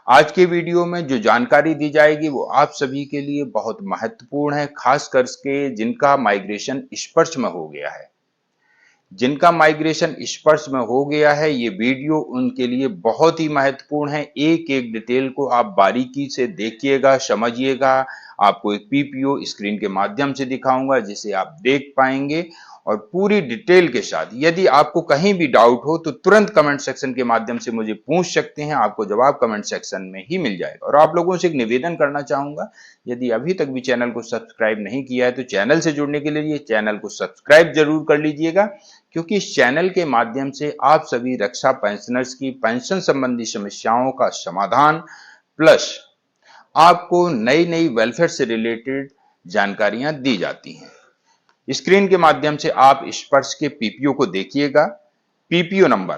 आज के वीडियो में जो जानकारी दी जाएगी वो आप सभी के लिए बहुत महत्वपूर्ण है, खास करके जिनका माइग्रेशन स्पर्श में हो गया है। जिनका माइग्रेशन स्पर्श में हो गया है, ये वीडियो उनके लिए बहुत ही महत्वपूर्ण है। एक एक डिटेल को आप बारीकी से देखिएगा, समझिएगा। आपको एक पीपीओ स्क्रीन के माध्यम से दिखाऊंगा जिसे आप देख पाएंगे और पूरी डिटेल के साथ। यदि आपको कहीं भी डाउट हो तो तुरंत कमेंट सेक्शन के माध्यम से मुझे पूछ सकते हैं, आपको जवाब कमेंट सेक्शन में ही मिल जाएगा। और आप लोगों से एक निवेदन करना चाहूंगा, यदि अभी तक भी चैनल को सब्सक्राइब नहीं किया है तो चैनल से जुड़ने के लिए चैनल को सब्सक्राइब जरूर कर लीजिएगा, क्योंकि इस चैनल के माध्यम से आप सभी रक्षा पेंशनर्स की पेंशन संबंधी समस्याओं का समाधान प्लस आपको नई नई वेलफेयर से रिलेटेड जानकारियां दी जाती हैं। स्क्रीन के माध्यम से आप स्पर्श के पीपीओ को देखिएगा। PPO number,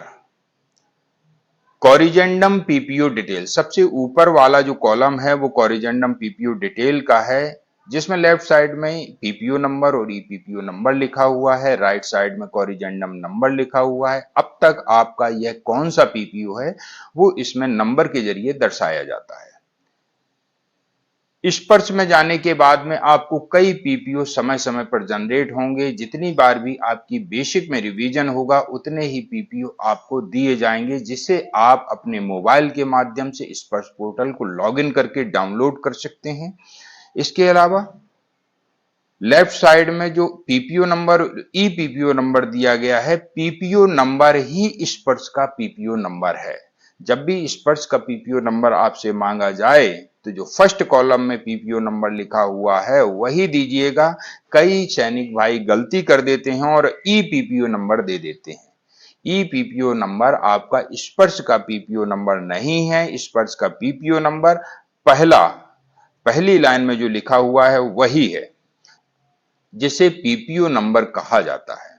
corrigendum PPO detail, सबसे ऊपर वाला जो कॉलम है वो कॉरिजेंडम पीपीओ डिटेल का है, जिसमें लेफ्ट साइड में पीपीओ नंबर और ईपीपीओ नंबर लिखा हुआ है, राइट साइड में कॉरिजेंडम नंबर लिखा हुआ है। अब तक आपका यह कौन सा पीपीओ है वो इसमें नंबर के जरिए दर्शाया जाता है। स्पर्श में जाने के बाद में आपको कई पीपीओ समय समय पर जनरेट होंगे। जितनी बार भी आपकी बेसिक में रिवीजन होगा उतने ही पीपीओ आपको दिए जाएंगे, जिसे आप अपने मोबाइल के माध्यम से स्पर्श पोर्टल को लॉगिन करके डाउनलोड कर सकते हैं। इसके अलावा लेफ्ट साइड में जो पीपीओ नंबर, ई पीपीओ नंबर दिया गया है, पीपीओ नंबर ही स्पर्श का पीपीओ नंबर है। जब भी स्पर्श का पीपीओ नंबर आपसे मांगा जाए तो जो फर्स्ट कॉलम में पीपीओ नंबर लिखा हुआ है वही दीजिएगा। कई सैनिक भाई गलती कर देते हैं और ई पीपीओ नंबर दे देते हैं। ई पीपीओ नंबर आपका स्पर्श का पीपीओ नंबर नहीं है। स्पर्श का पीपीओ नंबर पहली लाइन में जो लिखा हुआ है वही है, जिसे पीपीओ नंबर कहा जाता है।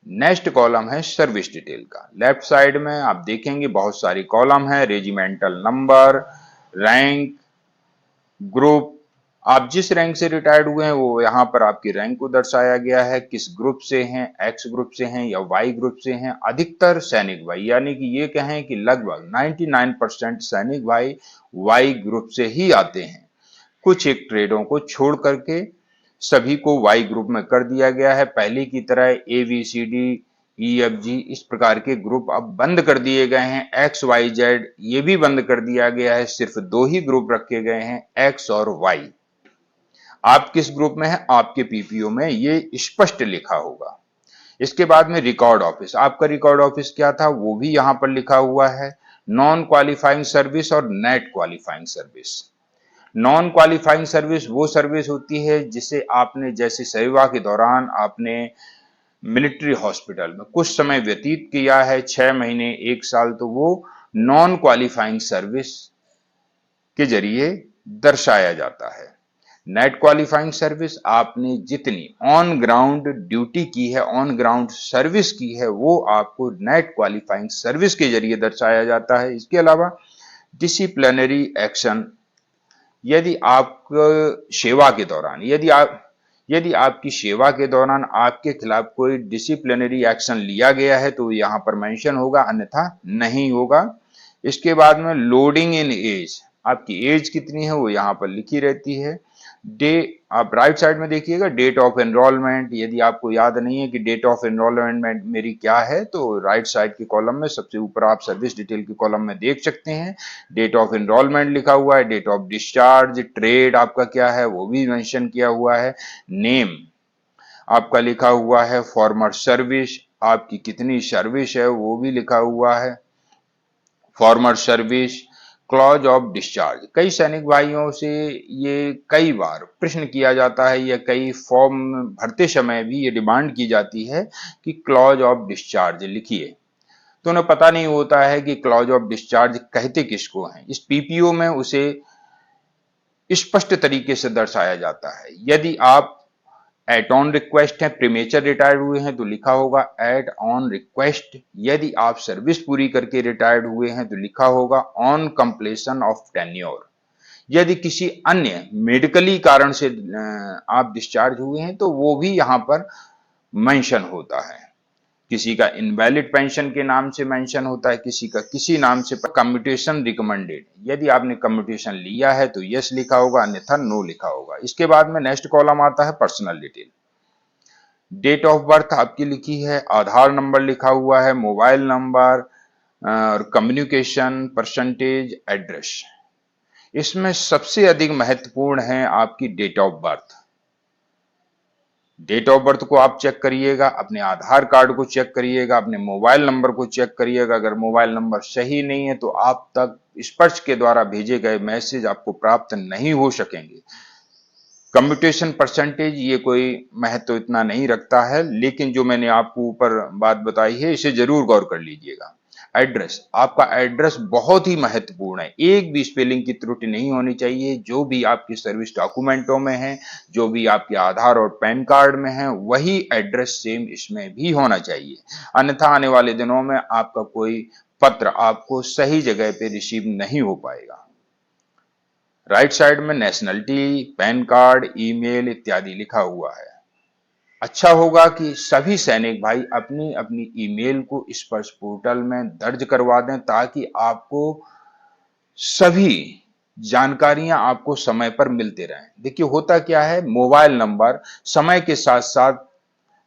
नेक्स्ट कॉलम है सर्विस डिटेल का। लेफ्ट साइड में आप देखेंगे बहुत सारी कॉलम है, रेजिमेंटल नंबर, रैंक, ग्रुप। आप जिस रैंक से रिटायर्ड हुए हैं वो यहाँ पर आपकी रैंक को दर्शाया गया है, किस ग्रुप से हैं, एक्स ग्रुप से हैं या वाई ग्रुप से हैं। अधिकतर सैनिक भाई, यानी कि ये कहें कि लगभग 99% सैनिक भाई वाई ग्रुप से ही आते हैं। कुछ एक ट्रेडों को छोड़ करके सभी को वाई ग्रुप में कर दिया गया है। पहले की तरह A B C D E F G इस प्रकार के ग्रुप अब बंद कर दिए गए हैं। एक्स वाई जेड ये भी बंद कर दिया गया है, सिर्फ दो ही ग्रुप रखे गए हैं, एक्स और वाई। आप किस ग्रुप में हैं आपके पीपीओ में ये स्पष्ट लिखा होगा। इसके बाद में रिकॉर्ड ऑफिस, आपका रिकॉर्ड ऑफिस क्या था वो भी यहां पर लिखा हुआ है। नॉन क्वालिफाइंग सर्विस और net qualifying service. Non qualifying service वो सर्विस होती है जिसे आपने, जैसे सेवा के दौरान आपने मिलिट्री हॉस्पिटल में कुछ समय व्यतीत किया है, 6 महीने 1 साल, तो वो नॉन क्वालिफाइंग सर्विस के जरिए दर्शाया जाता है। नेट क्वालिफाइंग सर्विस आपने जितनी ऑन ग्राउंड ड्यूटी की है, ऑन ग्राउंड सर्विस की है, वो आपको नेट क्वालिफाइंग सर्विस के जरिए दर्शाया जाता है। इसके अलावा डिसिप्लिनरी एक्शन, यदि आप सेवा के दौरान, यदि आपकी सेवा के दौरान आपके खिलाफ कोई डिसिप्लिनरी एक्शन लिया गया है तो यहाँ पर मेंशन होगा, अन्यथा नहीं होगा। इसके बाद में लोडिंग इन एज, आपकी एज कितनी है वो यहाँ पर लिखी रहती है। आप राइट साइड में देखिएगा डेट ऑफ एनरोलमेंट। यदि आपको याद नहीं है कि डेट ऑफ एनरोलमेंट मेरी क्या है तो राइट साइड के कॉलम में सबसे ऊपर आप सर्विस डिटेल के कॉलम में देख सकते हैं, डेट ऑफ एनरोलमेंट लिखा हुआ है। डेट ऑफ डिस्चार्ज, ट्रेड आपका क्या है वो भी मेंशन किया हुआ है। नेम आपका लिखा हुआ है। फॉर्मर सर्विस, आपकी कितनी सर्विस है वो भी लिखा हुआ है। Farmer service, clause of discharge. कई सैनिक भाइयों से ये कई बार प्रश्न किया जाता है या कई फॉर्म भरते समय भी ये डिमांड की जाती है कि क्लॉज ऑफ डिस्चार्ज लिखिए, तो उन्हें पता नहीं होता है कि क्लॉज ऑफ डिस्चार्ज कहते किसको हैं। इस पीपीओ में उसे स्पष्ट तरीके से दर्शाया जाता है। यदि आप एट ऑन रिक्वेस्ट है, प्रीमेचर रिटायर्ड हुए हैं तो लिखा होगा एट ऑन रिक्वेस्ट। यदि आप सर्विस पूरी करके रिटायर्ड हुए हैं तो लिखा होगा ऑन कंप्लीशन ऑफ टेन्योर। यदि किसी अन्य मेडिकली कारण से आप डिस्चार्ज हुए हैं तो वो भी यहां पर मेंशन होता है। किसी का इनवैलिड पेंशन के नाम से मेंशन होता है, किसी का किसी नाम से। कम्यूटेशन रिकमेंडेड, यदि आपने कम्यूटेशन लिया है तो यस लिखा होगा, अन्यथा नो लिखा होगा। इसके बाद में नेक्स्ट कॉलम आता है personal detail. Date of birth आपकी लिखी है, आधार नंबर लिखा हुआ है, मोबाइल नंबर और कम्युनिकेशन परसेंटेज, एड्रेस। इसमें सबसे अधिक महत्वपूर्ण है आपकी date of birth. Date of birth को आप चेक करिएगा, अपने आधार कार्ड को चेक करिएगा, अपने मोबाइल नंबर को चेक करिएगा। अगर मोबाइल नंबर सही नहीं है तो आप तक स्पर्श के द्वारा भेजे गए मैसेज आपको प्राप्त नहीं हो सकेंगे। कम्यूटेशन परसेंटेज ये कोई महत्व इतना नहीं रखता है, लेकिन जो मैंने आपको ऊपर बात बताई है इसे जरूर गौर कर लीजिएगा। एड्रेस, आपका एड्रेस बहुत ही महत्वपूर्ण है, एक भी स्पेलिंग की त्रुटि नहीं होनी चाहिए। जो भी आपकी सर्विस डॉक्यूमेंटों में है, जो भी आपके आधार और पैन कार्ड में है, वही एड्रेस सेम इसमें भी होना चाहिए। अन्यथा आने वाले दिनों में आपका कोई पत्र आपको सही जगह पे रिसीव नहीं हो पाएगा। राइट साइड में नेशनलिटी, पैन कार्ड, ईमेल इत्यादि लिखा हुआ है। अच्छा होगा कि सभी सैनिक भाई अपनी अपनी ईमेल को स्पर्श पोर्टल में दर्ज करवा दें, ताकि आपको सभी जानकारियां आपको समय पर मिलते रहें। देखिए होता क्या है, मोबाइल नंबर समय के साथ साथ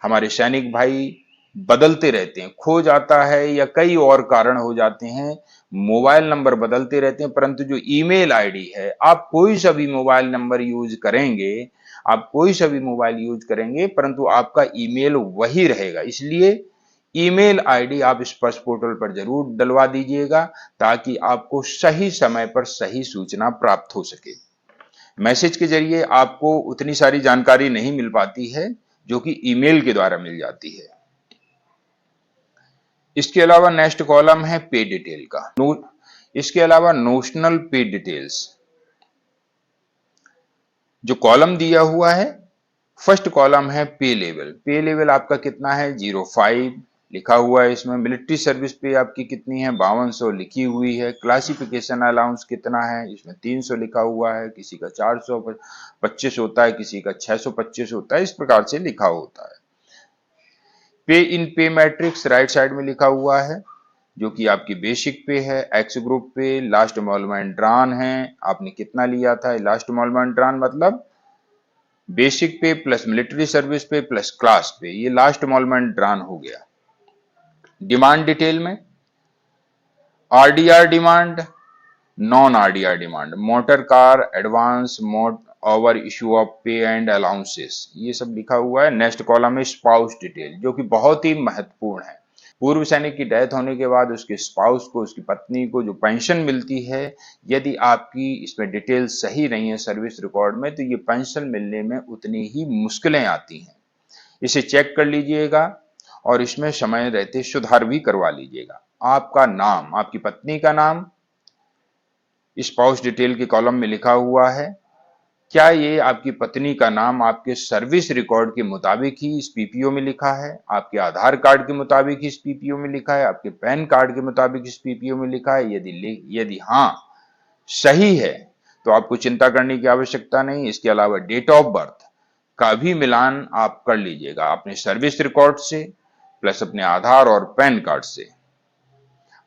हमारे सैनिक भाई बदलते रहते हैं, खो जाता है या कई और कारण हो जाते हैं, मोबाइल नंबर बदलते रहते हैं। परंतु जो ईमेल आईडी है, आप कोई सा भी मोबाइल नंबर यूज करेंगे, आप कोई सा भी मोबाइल यूज करेंगे, परंतु आपका ईमेल वही रहेगा। इसलिए ईमेल आईडी आप स्पर्श पोर्टल पर जरूर डलवा दीजिएगा, ताकि आपको सही समय पर सही सूचना प्राप्त हो सके। मैसेज के जरिए आपको उतनी सारी जानकारी नहीं मिल पाती है जो कि ईमेल के द्वारा मिल जाती है। इसके अलावा नेक्स्ट कॉलम है पे डिटेल का। इसके अलावा नोशनल पे डिटेल्स जो कॉलम दिया हुआ है, फर्स्ट कॉलम है पे लेवल। पे लेवल आपका कितना है, 05 लिखा हुआ है। इसमें मिलिट्री सर्विस पे आपकी कितनी है, 5200 लिखी हुई है। क्लासिफिकेशन अलाउंस कितना है, इसमें 300 लिखा हुआ है। किसी का 425 होता है, किसी का 625 होता है, इस प्रकार से लिखा होता है। पे इन पे मैट्रिक्स राइट साइड में लिखा हुआ है, जो कि आपकी बेसिक पे है, एक्स ग्रुप पे, लास्ट एमोलमेंट ड्रॉन है, आपने कितना लिया था। लास्ट एमोलमेंट ड्रॉन मतलब बेसिक पे प्लस मिलिट्री सर्विस पे प्लस क्लास पे, ये लास्ट एमोलमेंट ड्रॉन हो गया। डिमांड डिटेल में RDR demand, non RDR demand, motor car advance mode over issue of पे एंड अलाउंसेस, ये सब लिखा हुआ है। नेक्स्ट कॉलम है स्पाउस डिटेल, जो कि बहुत ही महत्वपूर्ण है। पूर्व सैनिक की डेथ होने के बाद उसके स्पाउस को, उसकी पत्नी को जो पेंशन मिलती है, यदि आपकी इसमें डिटेल सही नहीं है सर्विस रिकॉर्ड में, तो ये पेंशन मिलने में उतनी ही मुश्किलें आती हैं। इसे चेक कर लीजिएगा और इसमें समय रहते सुधार भी करवा लीजिएगा। आपका नाम, आपकी पत्नी का नाम स्पाउस डिटेल के कॉलम में लिखा हुआ है। क्या ये आपकी पत्नी का नाम आपके सर्विस रिकॉर्ड के मुताबिक ही इस पीपीओ में लिखा है, आपके आधार कार्ड के मुताबिक इस पीपीओ में लिखा है, आपके पैन कार्ड के मुताबिक इस पीपीओ में लिखा है? यदि हाँ सही है तो आपको चिंता करने की आवश्यकता नहीं। इसके अलावा डेट ऑफ बर्थ का भी मिलान आप कर लीजिएगा अपने सर्विस रिकॉर्ड से प्लस अपने आधार और पैन कार्ड से।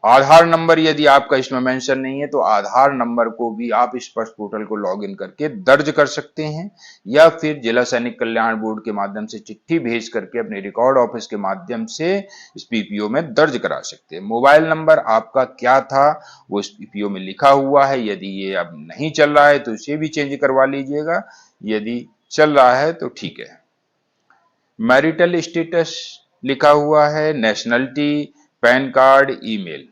आधार नंबर यदि आपका इसमें मेंशन नहीं है तो आधार नंबर को भी आप स्पर्श पोर्टल को लॉगिन करके दर्ज कर सकते हैं, या फिर जिला सैनिक कल्याण बोर्ड के माध्यम से चिट्ठी भेज करके अपने रिकॉर्ड ऑफिस के माध्यम से इस पीपीओ में दर्ज करा सकते हैं। मोबाइल नंबर आपका क्या था वो इस पीपीओ में लिखा हुआ है, यदि ये अब नहीं चल रहा है तो इसे भी चेंज करवा लीजिएगा, यदि चल रहा है तो ठीक है। मैरिटल स्टेटस लिखा हुआ है, नेशनलिटी, पैन कार्ड, ईमेल,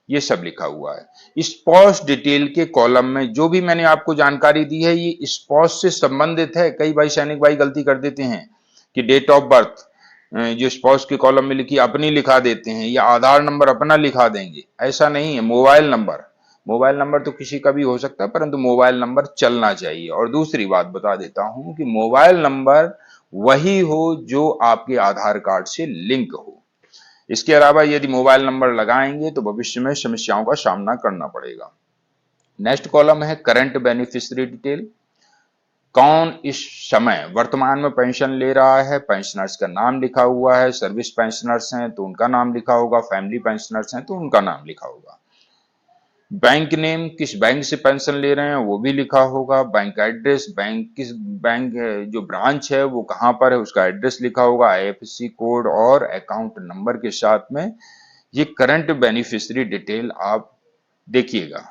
ये सब लिखा हुआ है। स्पाउस डिटेल के कॉलम में जो भी मैंने आपको जानकारी दी है ये स्पाउस से संबंधित है। कई भाई सैनिक भाई गलती कर देते हैं कि डेट ऑफ बर्थ जो स्पाउस के कॉलम में लिखी अपनी लिखा देते हैं, या आधार नंबर अपना लिखा देंगे। ऐसा नहीं है। मोबाइल नंबर तो किसी का भी हो सकता है, परंतु मोबाइल नंबर चलना चाहिए। और दूसरी बात बता देता हूं कि मोबाइल नंबर वही हो जो आपके आधार कार्ड से लिंक हो। इसके अलावा यदि मोबाइल नंबर लगाएंगे तो भविष्य में समस्याओं का सामना करना पड़ेगा। नेक्स्ट कॉलम है करंट बेनिफिशियरी डिटेल। कौन इस समय वर्तमान में पेंशन ले रहा है, पेंशनर्स का नाम लिखा हुआ है, सर्विस पेंशनर्स हैं तो उनका नाम लिखा होगा, फैमिली पेंशनर्स हैं तो उनका नाम लिखा होगा। बैंक नेम, किस बैंक से पेंशन ले रहे हैं वो भी लिखा होगा, बैंक एड्रेस, बैंक जो ब्रांच है वो कहाँ पर है उसका एड्रेस लिखा होगा, आईएफएससी कोड और अकाउंट नंबर के साथ में ये करंट बेनिफिशियरी डिटेल आप देखिएगा।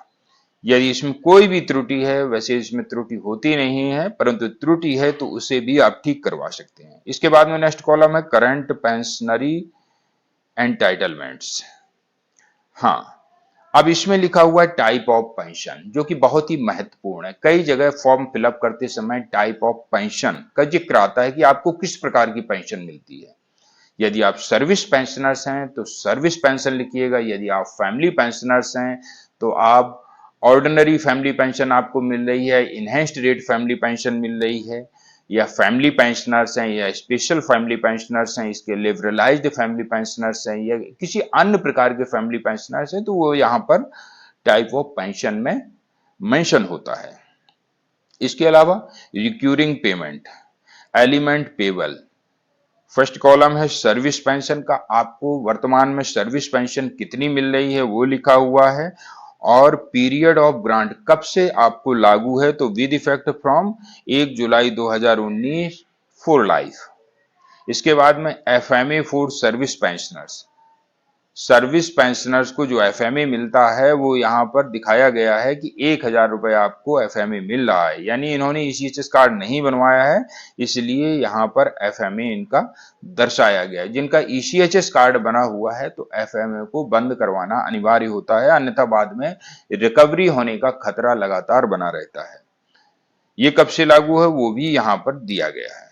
यदि इसमें कोई भी त्रुटि है, वैसे इसमें त्रुटि होती नहीं है, परंतु त्रुटि है तो उसे भी आप ठीक करवा सकते हैं। इसके बाद में नेक्स्ट कॉलम है करंट पेंशनरी एंटाइटलमेंट्स। हाँ, अब इसमें लिखा हुआ है टाइप ऑफ पेंशन, जो कि बहुत ही महत्वपूर्ण है। कई जगह फॉर्म फिलअप करते समय टाइप ऑफ पेंशन का जिक्र आता है कि आपको किस प्रकार की पेंशन मिलती है। यदि आप सर्विस पेंशनर्स हैं तो सर्विस पेंशन लिखिएगा, यदि आप फैमिली पेंशनर्स हैं तो आप ऑर्डिनरी फैमिली पेंशन आपको मिल रही है, इनहेंस्ड रेट फैमिली पेंशन मिल रही है, या फैमिली पेंशनर्स हैं या स्पेशल फैमिली पेंशनर्स हैं, इसके लिबरलाइज्ड फैमिली पेंशनर्स हैं या किसी अन्य प्रकार के फैमिली पेंशनर्स हैं, तो वो यहाँ पर टाइप ऑफ पेंशन में मेंशन होता है। इसके अलावा recurring payment, element payable. First column है सर्विस पेंशन का, आपको वर्तमान में सर्विस पेंशन कितनी मिल रही है वो लिखा हुआ है, और पीरियड ऑफ ग्रांट कब से आपको लागू है, तो with effect from 1 July 2019 for life. इसके बाद में FMA for service pensioners, service pensioners को जो एफएमए मिलता है वो यहाँ पर दिखाया गया है कि 1,000 रुपए आपको एफएमए मिल रहा है, यानी इन्होंने ईसीएचएस कार्ड नहीं बनवाया है, इसलिए यहाँ पर एफएमए इनका दर्शाया गया है। जिनका ईसीएचएस कार्ड बना हुआ है तो एफएमए को बंद करवाना अनिवार्य होता है, अन्यथा बाद में रिकवरी होने का खतरा लगातार बना रहता है। ये कब से लागू है वो भी यहाँ पर दिया गया है।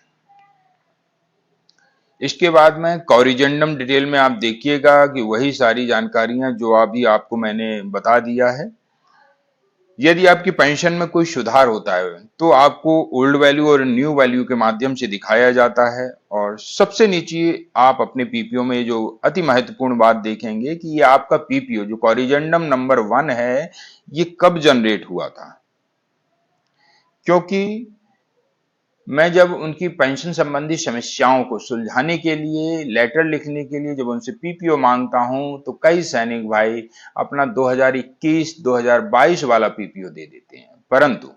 इसके बाद में कॉरिजेंडम डिटेल में आप देखिएगा कि वही सारी जानकारियां जो अभी आपको मैंने बता दिया है। यदि आपकी पेंशन में कोई सुधार होता है तो आपको ओल्ड वैल्यू और न्यू वैल्यू के माध्यम से दिखाया जाता है, और सबसे नीचे आप अपने पीपीओ में जो अति महत्वपूर्ण बात देखेंगे कि ये आपका पीपीओ जो कॉरिजेंडम नंबर 1 है ये कब जनरेट हुआ था। क्योंकि मैं जब उनकी पेंशन संबंधी समस्याओं को सुलझाने के लिए लेटर लिखने के लिए जब उनसे पीपीओ मांगता हूं तो कई सैनिक भाई अपना 2021-2022 वाला पीपीओ दे देते हैं, परंतु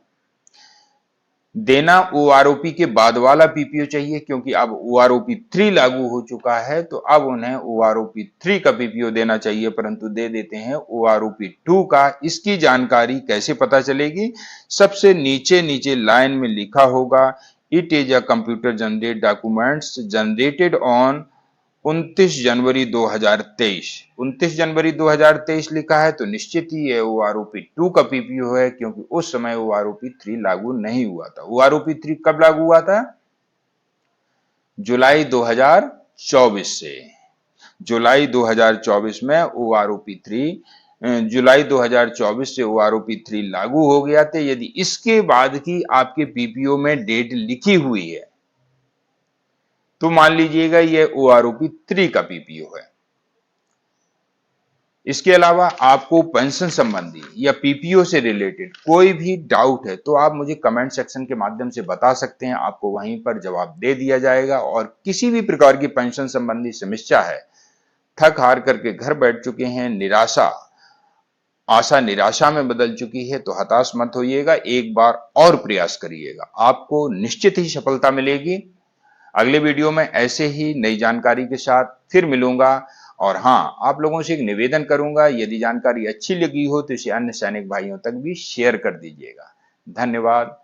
देना ओआरओपी के बाद वाला पीपीओ चाहिए, क्योंकि अब ओआरओपी 3 लागू हो चुका है तो अब उन्हें ओआरओपी 3 का पीपीओ देना चाहिए, परंतु दे देते हैं ओआरओपी 2 का। इसकी जानकारी कैसे पता चलेगी, सबसे नीचे नीचे लाइन में लिखा होगा it is a computer generate documents generated on 29 जनवरी 2023। 29 जनवरी 2023 लिखा है तो निश्चित ही ये ओआरओपी 2 का पीपीओ है, क्योंकि उस समय ओआरओपी 3 लागू नहीं हुआ था। ओआरओपी 3 कब लागू हुआ था, जुलाई 2024 से। जुलाई 2024 में ओआरओपी 3 जुलाई 2024 से ओआरओपी 3 लागू हो गया था। यदि इसके बाद की आपके पीपीओ में डेट लिखी हुई है तो मान लीजिएगा ये ओआरओपी 3 का पीपीओ है। इसके अलावा आपको पेंशन संबंधी या पीपीओ से रिलेटेड कोई भी डाउट है तो आप मुझे कमेंट सेक्शन के माध्यम से बता सकते हैं, आपको वहीं पर जवाब दे दिया जाएगा। और किसी भी प्रकार की पेंशन संबंधी समस्या है, थक हार करके घर बैठ चुके हैं, आशा निराशा में बदल चुकी है, तो हताश मत होइएगा, एक बार और प्रयास करिएगा, आपको निश्चित ही सफलता मिलेगी। अगले वीडियो में ऐसे ही नई जानकारी के साथ फिर मिलूंगा। और हाँ, आप लोगों से एक निवेदन करूंगा, यदि जानकारी अच्छी लगी हो तो इसे अन्य सैनिक भाइयों तक भी शेयर कर दीजिएगा। धन्यवाद।